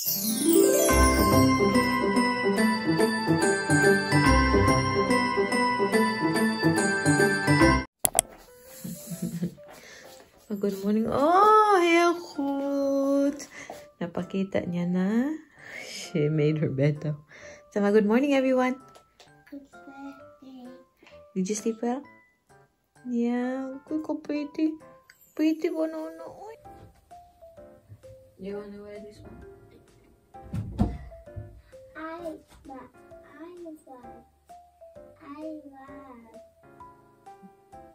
Good morning. Oh, haircut. Napakita niya na. She made her bed though. Sama, good morning everyone. Good birthday. Did you sleep well? Yeah, good, pretty. Pretty banana. You wanna wear this one? I love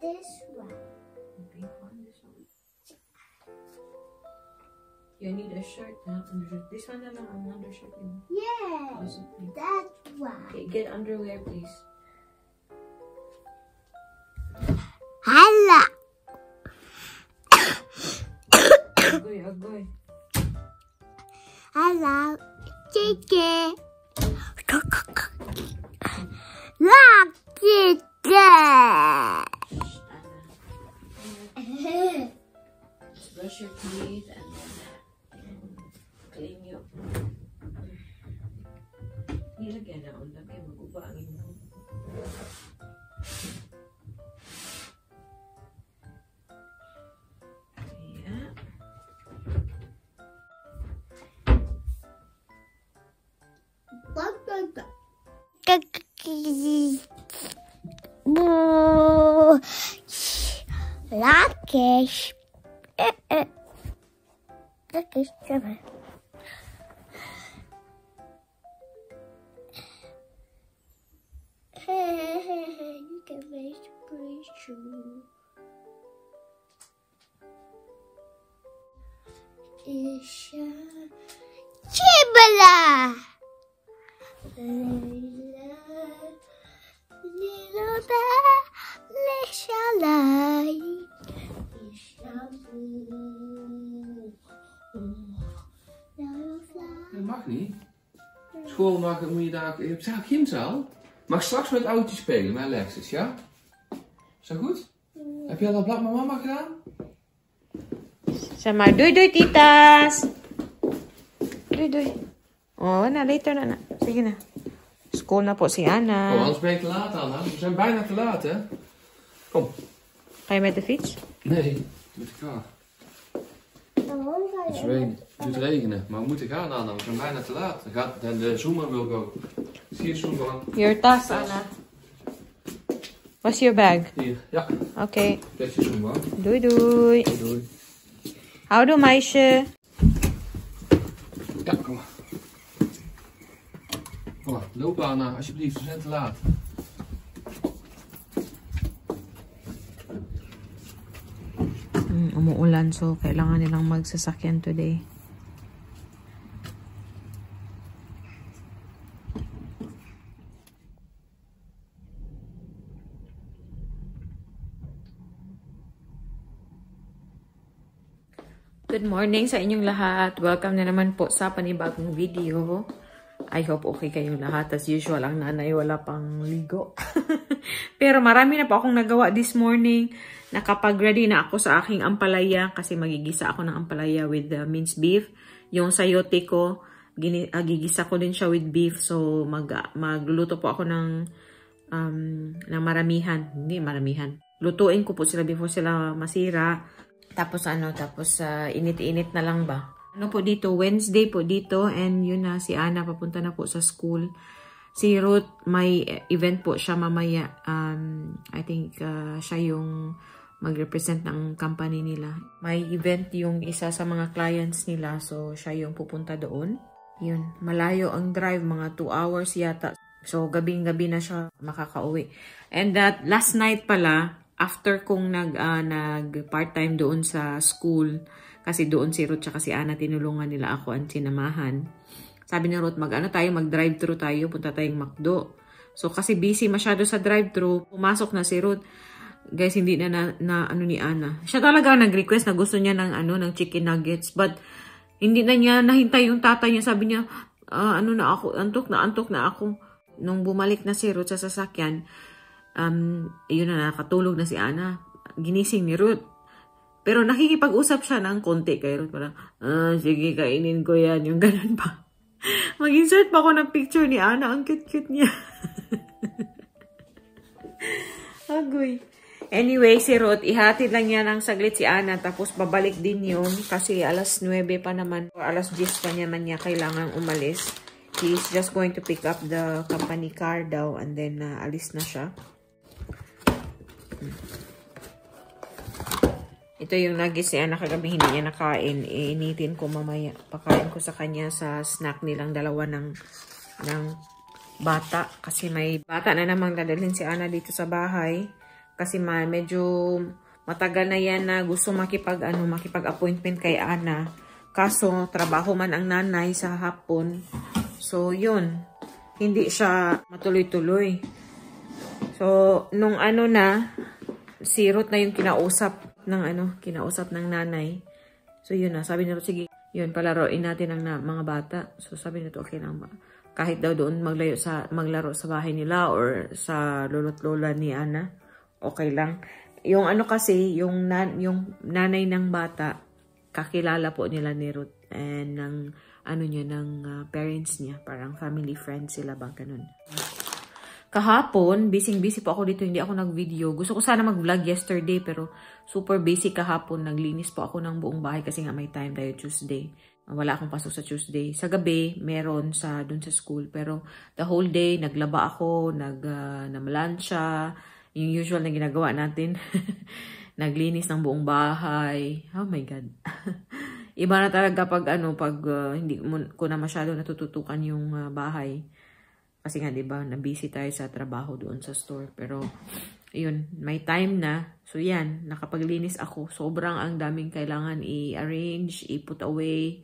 this one. The pink one, this one. You need a shirt, huh? Undershirt. This one na lang ang undershirt. Yeah, Also pink. that one. Okay, get underwear, please. Hala. Agoy, agoy. Hello, Kiki. Look, Kiki. Brush your teeth and then clean you. Nilagyan na ulam kaya mag-ubangin mo. Yeah. Rakesh. Rakesh, come on. You can make pretty true. Isha Chibala. Dat mag niet. School mag, moet je daar. Je hebt zelf gymzaal. Mag straks met oudjes spelen, met Alexis, ja? Is dat goed? Heb je al dat blad met mama gedaan? Sama, doei doei titas. Doei doei. Oh, na later na. Sige na. School na po si Anna. Oh, anders ben je te laat, Anna. We zijn bijna te laat, hè? Kom. Ga je met de fiets? Nee, met de kar. Het moet regenen, maar we moeten gaan, Anna. We zijn bijna te laat. En de Zoomer wil go. Zie je Zoomer? Your tas, Anna. What's your bag? Hier, ja. Okay. Dat is je Zoomer. Doei doei. Doei. Houdoe meisje. Ja, kom maar. Kom maar, loop Anna, alsjeblieft. We zijn te laat. Umuulan, so kailangan nilang magsasakyan today. Good morning sa inyong lahat. Welcome na naman po sa panibagong video. I hope okay kayong lahat. As usual, ang nanay wala pang ligo. Pero marami na po akong nagawa this morning. Nakapag-ready na ako sa aking ampalaya kasi magigisa ako ng ampalaya with minced beef. Yung sayote ko, gigisa ko din siya with beef. So, magluluto po ako ng maramihan. Hindi maramihan. Lutuin ko po sila before sila masira. Tapos init-init na lang ba? Ano po dito? Wednesday po dito. And yun na, si Anna papunta na po sa school. Si Ruth, may event po siya mamaya. I think siya yung mag-represent ng company nila. May event yung isa sa mga clients nila. So, siya yung pupunta doon. Yun, malayo ang drive. Mga 2 hours yata. So, gabing-gabi na siya makakauwi. And that last night pala, after kong nag-part-time doon sa school, kasi doon si Ruth tsaka si Anna, tinulungan nila ako ang sinamahan. Sabi ni Ruth, mag-drive-thru tayo, punta tayong McDo. So, kasi busy masyado sa drive-thru, pumasok na si Ruth. Guys, hindi na ano ni Anna. Siya talaga nag-request na gusto niya ng chicken nuggets. But, hindi na niya nahintay yung tatay niya. Sabi niya, antok na ako. Nung bumalik na si Ruth sa sasakyan, yun na, nakatulog na si Anna. Ginising ni Ruth. Pero nakikipag-usap siya ng konti kay Ruth. Parang, sige, kainin ko yan. Yung ganun pa. Mag-insert pa ako ng picture ni Ana. Ang cute-cute niya. Agoy. Anyway, si Ruth, ihatid lang niya ng saglit si Ana. Tapos babalik din yun. Kasi alas 9 pa naman. O alas 10 pa naman niya kailangan umalis. He's just going to pick up the company car daw. And then, alis na siya. Ito yung nuggets ni Ana kagabi, hindi niya nakain. Iinitin ko mamaya. Pakain ko sa kanya sa snack nilang dalawa ng bata. Kasi may bata na namang dadalhin si Ana dito sa bahay. Kasi medyo matagal na yan na gusto makipag-appointment kay Ana. Kaso, trabaho man ang nanay sa hapon. So, yun. Hindi siya matuloy-tuloy. So, nung si Ruth na yung kinausap ng nanay. So, yun na. Sabi nito, sige, yun, palaroin natin ang mga bata. So, sabi nito, okay lang ba? Kahit daw doon maglaro sa bahay nila or sa lolo't lola ni Ana, okay lang. Yung kasi, yung nanay ng bata, kakilala po nila ni Ruth and ng parents niya. Parang family friends sila ba, ganun. Kahapon, busy po ako dito, hindi ako nag-video. Gusto ko sana mag-vlog yesterday, pero super busy kahapon. Naglinis po ako ng buong bahay kasi nga may time tayo Tuesday. Wala akong pasok sa Tuesday. Sa gabi, meron dun sa school. Pero the whole day, naglaba ako, namalansya, yung usual na ginagawa natin. Naglinis ng buong bahay. Oh my God. Iba na talaga pag hindi ko na masyado natututukan yung bahay. Kasi nga, diba, na-busy tayo sa trabaho doon sa store. Pero, yun, may time na. So, yan, nakapaglinis ako. Sobrang ang daming kailangan i-arrange, i-put away,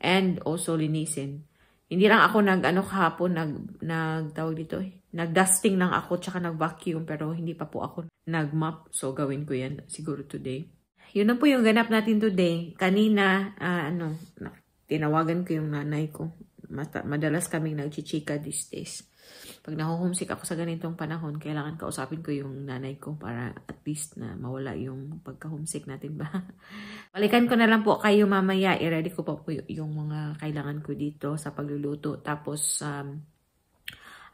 and also linisin. Hindi lang ako kahapon, tawag dito, nag-dusting lang ako, tsaka nag-vacuum, pero hindi pa po ako nag-mop. So, gawin ko yan siguro today. Yun na po yung ganap natin today. Kanina, tinawagan ko yung nanay ko. Madalas kaming nagchichika these days. Pag nahuhumsik ako sa ganitong panahon, kailangan kausapin ko yung nanay ko para at least na mawala yung pagka-homesick natin ba. Balikan ko na lang po kayo mamaya. I-ready ko po yung mga kailangan ko dito sa pagluluto. Tapos,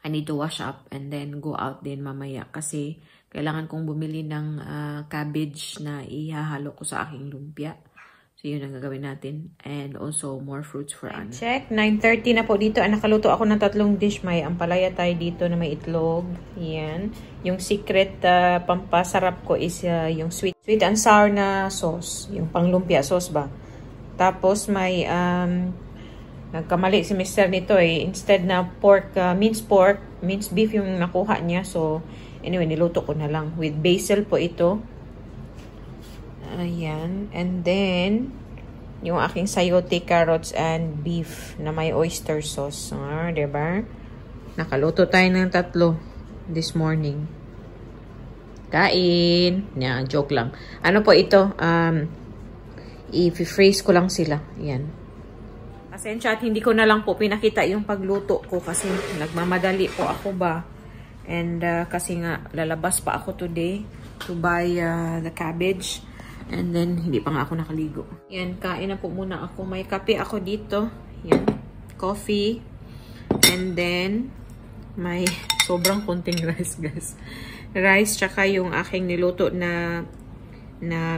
I need to wash up and then go out din mamaya. Kasi kailangan kong bumili ng cabbage na ihahalo ko sa aking lumpia. So, yun ang gagawin natin. And also, more fruits for Ana. Check. 9:30 na po dito. Nakaluto ako ng 3 dish. May ampalaya tayo dito na may itlog. Yan. Yung secret pampasarap ko is yung sweet and sour na sauce. Yung panglumpia sauce ba. Tapos, may nagkamali si Mr. nito Instead na minced beef yung nakuha niya. So, anyway, niluto ko na lang. With basil po ito. Ayan. And then, yung aking sayote, carrots, and beef na may oyster sauce. Diba? Nakaluto tayo ng 3 this morning. Kain. Yeah, joke lang. Ano po ito? I-freeze ko lang sila. Ayan. Pasensya at hindi ko na lang po pinakita yung pagluto ko kasi nagmamadali po ako ba. And kasi nga, lalabas pa ako today to buy the cabbage. And then, hindi pa nga ako nakaligo. Yan, kain na po muna ako. May kape ako dito. Yan, coffee. And then, may sobrang konting rice, guys. Rice, tsaka yung aking niluto na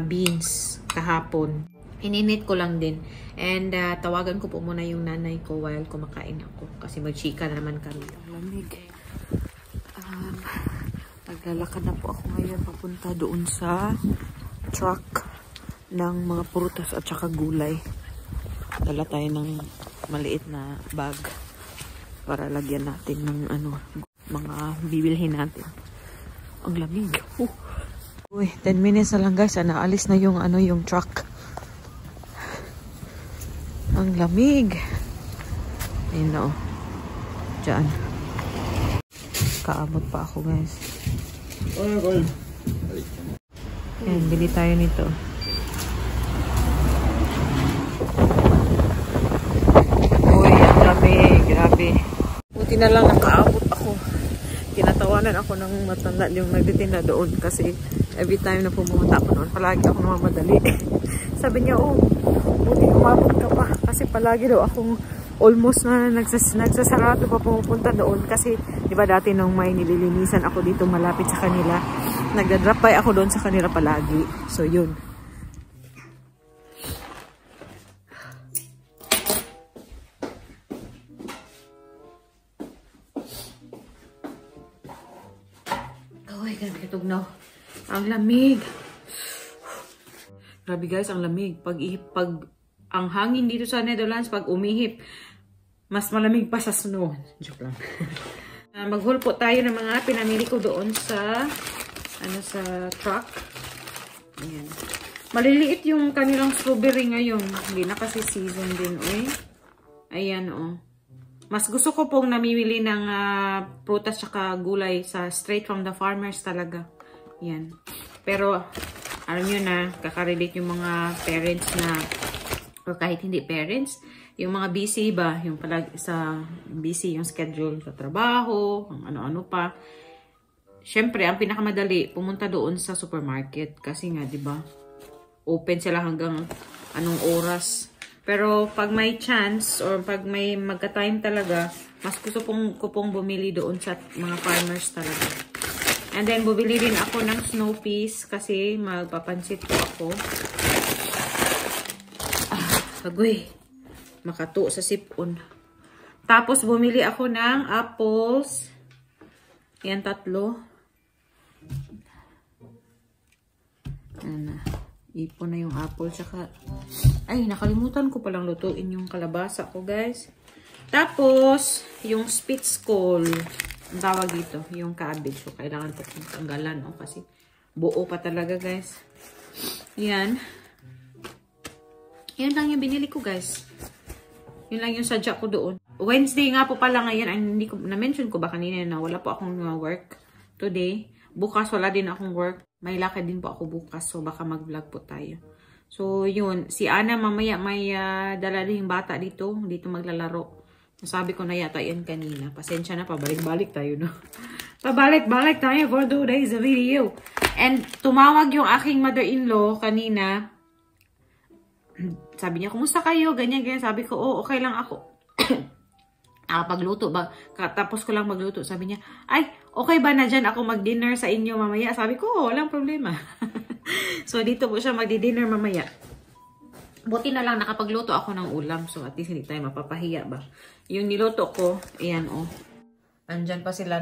beans kahapon. Ininit ko lang din. And, tawagan ko po muna yung nanay ko while kumakain ako. Kasi magchika na naman kami. Lamig. Naglalakad na po ako ngayon papunta doon sa truck ng mga prutas at saka gulay. Dala tayo ng maliit na bag para lagyan natin ng mga bibilhin natin. Ang lamig. Uy, 10 minutes na lang guys. Naalis na yung yung truck. Ang lamig. Ayun na Diyan. Kaabot pa ako guys. Ayan, bili tayo nito. Uy, ang lamig. Grabe. Buti na lang nakaabot ako. Tinatawanan ako ng matanda yung nagtitinda doon kasi Every time na pumunta ako noon, palagi ako namamadali. Sabi niya, oh, buti umabot ka pa. Kasi palagi daw akong almost na nagsasarado pa pumupunta doon. Kasi, di ba dati nung may nililinisan ako dito malapit sa kanila, nagda-drop by ako doon sa kanila palagi. So, yun. Uy, grabe katugnaw. Ang lamig. Grabe guys, ang lamig. Pag ang hangin dito sa Netherlands, pag umihip, mas malamig pa sa snow. Joke lang. Mag-haul po tayo ng mga pinamili ko doon sa sa truck. Ayan. Maliliit yung kanilang strawberry ngayon. Hindi na kasi season din. Ayan Mas gusto ko pong namimili ng prutas tsaka gulay sa straight from the farmers talaga. Yan. Pero, alam nyo na, kakarelate yung mga parents na, or kahit hindi parents, yung mga busy ba, yung palagi sa busy yung schedule sa trabaho, ano-ano pa. Syempre, ang pinakamadali, pumunta doon sa supermarket. Kasi nga, di ba, open sila hanggang anong oras. Pero pag may chance or pag may magka-time talaga, mas gusto ko pong bumili doon sa mga farmers talaga. And then bumili din ako ng snow peas kasi magpapansit po ako. Agoy. Makato sa sipon. Tapos bumili ako ng apples. Yan 3. Ano na. Ipon na yung apple. Tsaka, ay, nakalimutan ko palang lutuin yung kalabasa ko, guys. Tapos, yung Spitzkohl. Ang tawag dito, yung cabbage. So, kailangan ko tanggalan. Kasi, buo pa talaga, guys. Yan. Yan lang yung binili ko, guys. Yun lang yung sadya ko doon. Wednesday nga po pala ngayon. Ay, hindi ko, na-mention ko ba kanina na wala po akong work today. Bukas, wala din akong work. May lakad din po ako bukas. So, baka mag-vlog po tayo. So, yun. Si Ana mamaya may dala din yung bata dito. Dito maglalaro. Nasabi ko na yata yan kanina. Pasensya na, pabalik-balik tayo, no? Pabalik-balik tayo for 2 days of video. And, tumawag yung aking mother-in-law kanina. Sabi niya, kumusta kayo? Ganyan, ganyan. Sabi ko, oh, okay lang ako. Pagluto ba? Tapos ko lang magluto. Sabi niya, ay, okay ba na dyan ako mag-dinner sa inyo mamaya? Sabi ko, oh, walang problema. So, dito po siya magdi-dinner mamaya. Buti na lang nakapagluto ako ng ulam. So, at least hindi tayo mapapahiya ba. Yung niluto ko, ayan andyan pa sila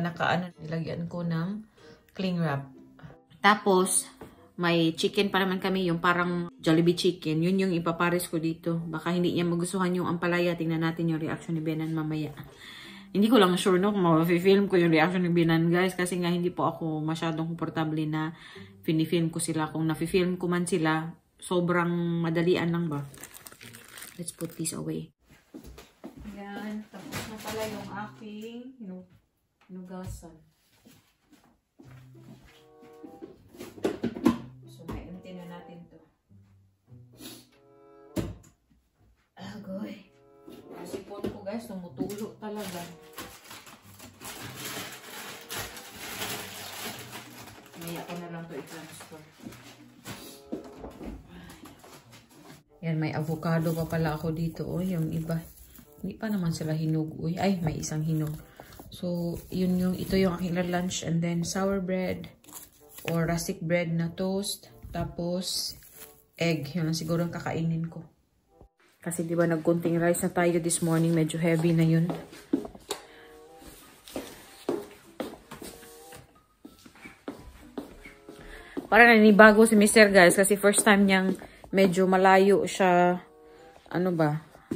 nilagyan ko ng cling wrap. Tapos, may chicken pa naman kami, yung parang Jollibee chicken. Yun yung ipapares ko dito. Baka hindi niya magustuhan yung ampalaya. Tingnan natin yung reaction ni Benan mamaya. Hindi ko lang sure no kung ma-film ko yung reaction ni Benan, guys. Kasi nga hindi po ako masyadong komportable na pinifilm ko sila. Kung nafi-film ko man sila, sobrang madalian lang ba. Let's put this away. Yan. Tapos na pala yung aking hinugasan. So, may na natin to. Agoy. Yung sipon ko, guys, tumutulo talaga. Maya ko na lang to i-transfer. Yan, may avocado pa pala ako dito. O, yung iba. Hindi pa naman sila hinog. Uy, ay, may isang hinog. So, ito yung aking lunch. And then, sour bread or rustic bread na toast. Tapos, egg. Yun lang siguro ang kakainin ko. Kasi, di ba, nagkunting rice na tayo this morning. Medyo heavy na yun. Parang nanibago si Mr. guys. Kasi first time niyang medyo malayo siya,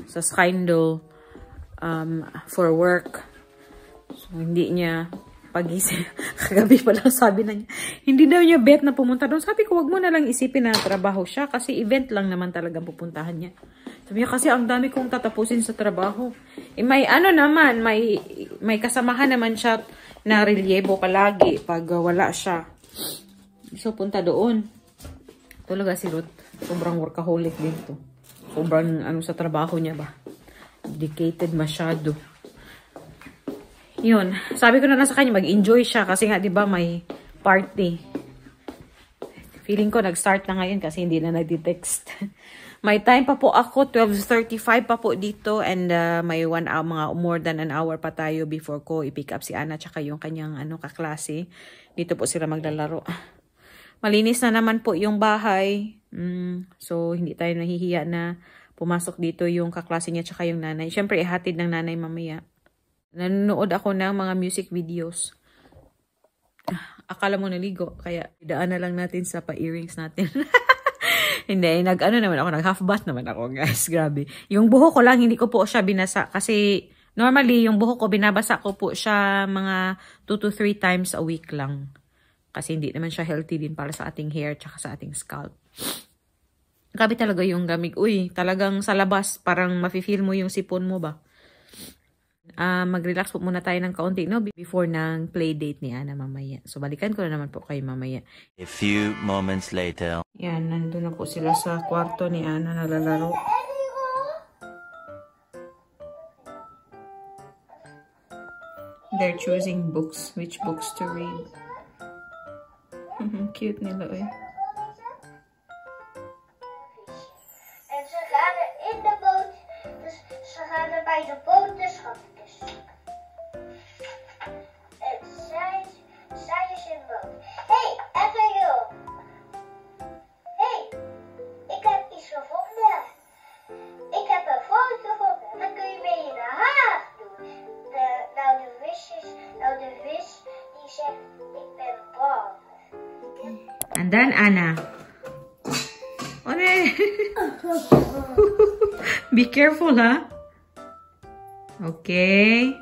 sa Skindle for work. So, hindi niya pagising. Kagabi pa lang sabi na niya, hindi daw niya bet na pumunta doon. Sabi ko, wag mo na lang isipin na trabaho siya kasi event lang naman talaga pupuntahan niya. Sabi niya, kasi ang dami kong tatapusin sa trabaho. May naman, may kasamahan naman siya na relyebo palagi pag wala siya. So, punta doon. Talaga si Ruth. Sobrang workaholic din to. Sobrang sa trabaho niya ba. Dedicated masyado. Yun. Sabi ko na sa kanya, mag-enjoy siya. Kasi nga, di ba, may party. Feeling ko nag-start na ngayon kasi hindi na nag-text. May time pa po ako, 12:35 pa po dito, and may 1 hour, mga more than an hour pa tayo before ko i-pick up si Ana tsaka yung kanyang kaklase. Dito po sila maglalaro. Malinis na naman po yung bahay. So hindi tayo nahihiya na pumasok dito yung kaklase niya tsaka yung nanay. Syempre ihatid ng nanay mamaya. Nanonood ako ng mga music videos. Akala mo naligo, kaya idaan na lang natin sa pa-earrings natin. Hindi, nag-half bath naman ako, guys. Grabe. Yung buhok ko lang, hindi ko po siya binasa. Kasi, normally, yung buhok ko, binabasa ko po siya mga 2 to 3 times a week lang. Kasi hindi naman siya healthy din para sa ating hair, tsaka sa ating scalp. Grabe talaga yung gamig. Uy, talagang sa labas, parang mafe-feel mo yung sipon mo ba? Mag-relax po muna tayo ng kaunti, no? Before ng play date ni Ana mamaya. So, balikan ko na naman po kayo mamaya. A few moments later. Yan, nandun na po sila sa kwarto ni Ana, nalalaro. They're choosing books. Which books to read. Cute nila, eh. En ze gaan er in de boot. Dus ze gaan er bij de boot de schatjes zoeken. En zij is in de boot. Hey, even joh. Hey, ik heb iets gevonden. Ik heb een foto gevonden. Dan kun je mee in de haag doen. De vis die zegt ik ben bang. And then, Ana. Oh, nee. Be careful, ha? Okay.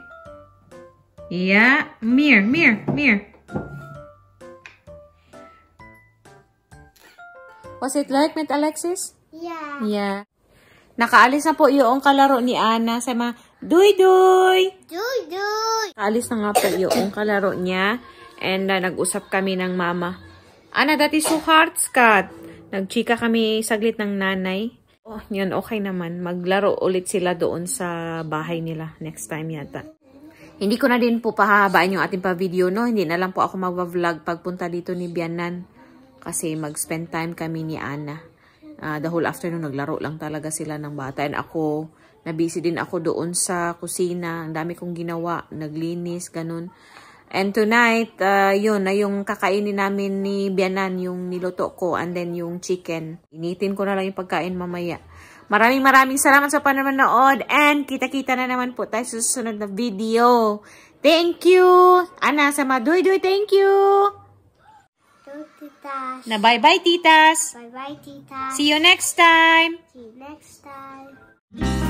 Yeah. Mir. Was it like with Alexis? Ja. Yeah. Nakaalis na po yung kalaro ni Ana sa mga Duy! Doei doei. Nakaalis na nga po yung kalaro niya. And nag-usap kami ng mama. Ana, that is so hard, Scott. Nagchika kami saglit ng nanay. Oh, yun, okay naman. Maglaro ulit sila doon sa bahay nila next time yata. Hindi ko na din po pahahabaan yung ating pa-video, no? Hindi na lang po ako mag-vlog pagpunta dito ni Bianan. Kasi mag-spend time kami ni Ana. The whole afternoon, naglaro lang talaga sila ng bata. And ako, nabisi din ako doon sa kusina. Ang dami kong ginawa. Naglinis, ganun. And tonight, yun na yung kakainin namin ni Bianan, yung niluto ko, and then yung chicken. Initin ko na lang yung pagkain mamaya. Maraming salamat sa panonood, and kita-kita na naman po tayo sa susunod na video. Thank you! Ana, sama Duy, thank you! Doei titas. Na bye-bye, titas! Bye bye titas. See you next time! See you next time.